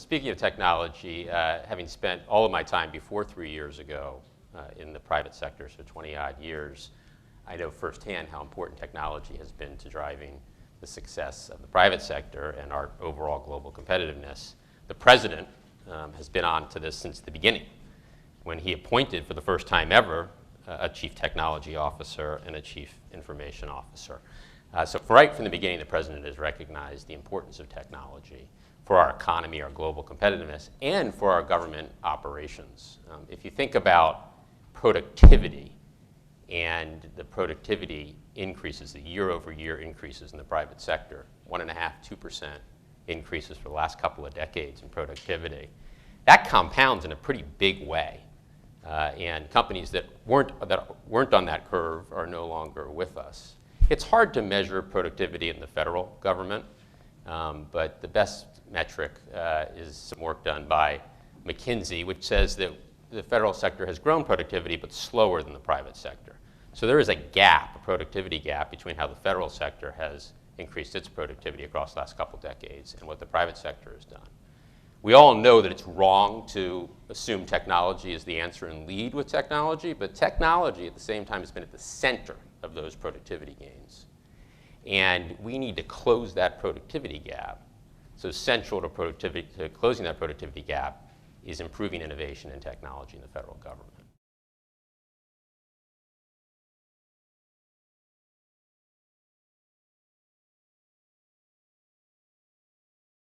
speaking of technology, having spent all of my time before 3 years ago in the private sector, so 20-odd years, I know firsthand how important technology has been to driving the success of the private sector and our overall global competitiveness. The president has been on to this since the beginning, when he appointed for the first time ever a chief technology officer and a chief information officer. So right from the beginning, the president has recognized the importance of technology for our economy, our global competitiveness, and for our government operations. If you think about productivity and the productivity increases, the year-over-year increases in the private sector, 1.5%, 2% increases for the last couple of decades in productivity, that compounds in a pretty big way. And companies that weren't on that curve are no longer with us. It's hard to measure productivity in the federal government, but the best metric is some work done by McKinsey, which says that the federal sector has grown productivity, but slower than the private sector. So there is a gap, a productivity gap, between how the federal sector has increased its productivity across the last couple decades and what the private sector has done. We all know that it's wrong to assume technology is the answer and lead with technology, but technology at the same time has been at the center of those productivity gains. And we need to close that productivity gap. So central to closing that productivity gap is improving innovation and technology in the federal government.